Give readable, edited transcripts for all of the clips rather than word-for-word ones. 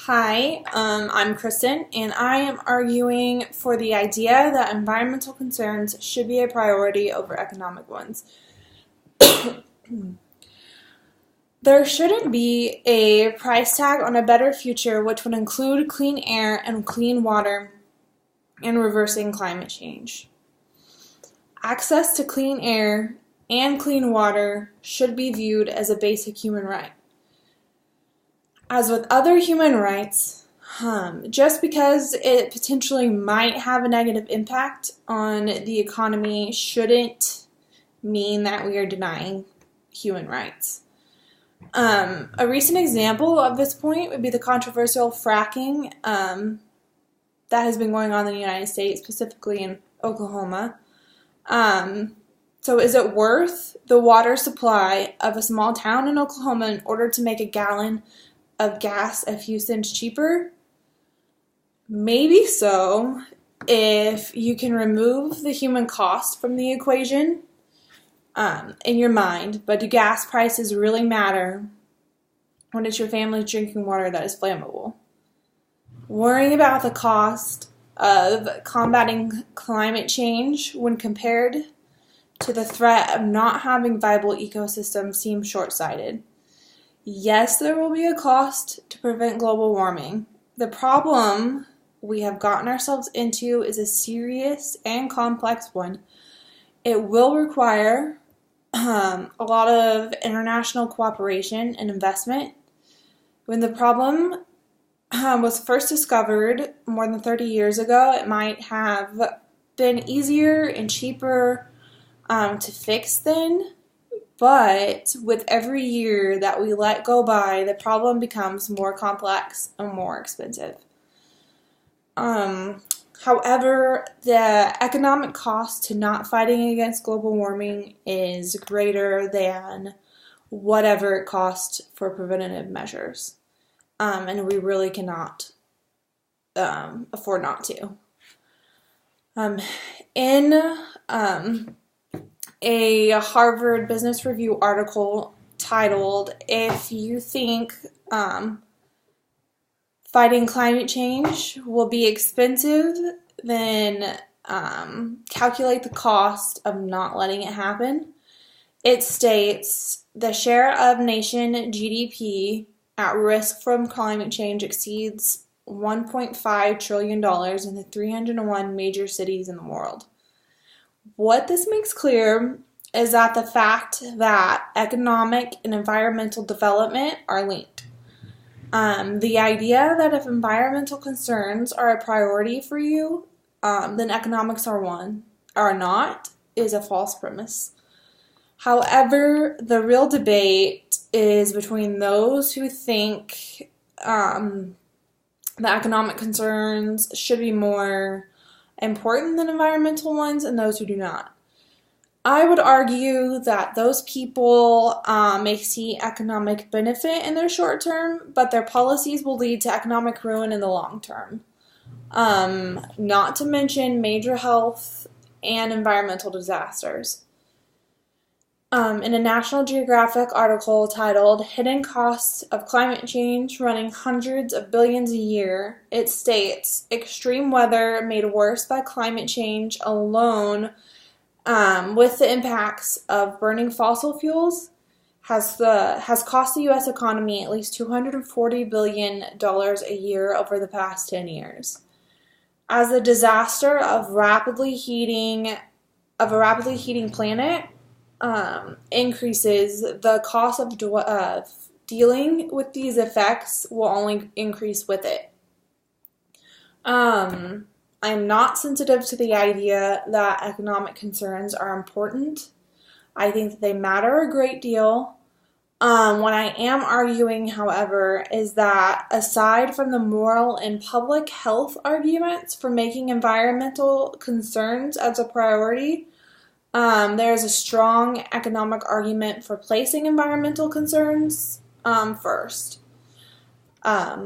Hi, I'm Kristen, and I am arguing for the idea that environmental concerns should be a priority over economic ones. There shouldn't be a price tag on a better future which would include clean air and clean water and reversing climate change. Access to clean air and clean water should be viewed as a basic human right. As with other human rights, just because it potentially might have a negative impact on the economy shouldn't mean that we are denying human rights. A recent example of this point would be the controversial fracking that has been going on in the United States, specifically in Oklahoma. So is it worth the water supply of a small town in Oklahoma in order to make a gallon of gas a few cents cheaper? Maybe so, if you can remove the human cost from the equation in your mind, but do gas prices really matter when it's your family's drinking water that is flammable? Worrying about the cost of combating climate change when compared to the threat of not having viable ecosystems seems short-sighted. Yes, there will be a cost to prevent global warming. The problem we have gotten ourselves into is a serious and complex one. It will require a lot of international cooperation and investment. When the problem was first discovered more than 30 years ago, it might have been easier and cheaper to fix then. But with every year that we let go by, the problem becomes more complex and more expensive. However, the economic cost to not fighting against global warming is greater than whatever it costs for preventative measures. And we really cannot afford not to. In a Harvard Business Review article titled, "If You Think Fighting Climate Change Will Be Expensive, Then Calculate the Cost of Not Letting It Happen," it states, the share of nation GDP at risk from climate change exceeds $1.5 trillion in the 301 major cities in the world. What this makes clear is that the fact that economic and environmental development are linked. The idea that if environmental concerns are a priority for you, then economics are not, is a false premise. However, the real debate is between those who think the economic concerns should be more important than environmental ones and those who do not. I would argue that those people may see economic benefit in their short term, but their policies will lead to economic ruin in the long term. Not to mention major health and environmental disasters. In a National Geographic article titled "Hidden Costs of Climate Change Running Hundreds of Billions a Year," it states, extreme weather made worse by climate change alone with the impacts of burning fossil fuels has cost the U.S. economy at least $240 billion a year over the past 10 years. As the disaster of a rapidly heating planet increases, the cost of dealing with these effects will only increase with it. I'm not sensitive to the idea that economic concerns are important. I think that they matter a great deal. What I am arguing, however, is that aside from the moral and public health arguments for making environmental concerns as a priority, there is a strong economic argument for placing environmental concerns first.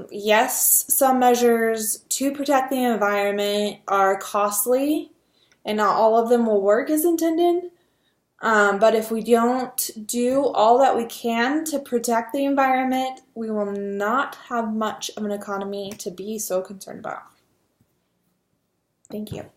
Yes, some measures to protect the environment are costly, and not all of them will work as intended. But if we don't do all that we can to protect the environment, we will not have much of an economy to be so concerned about. Thank you.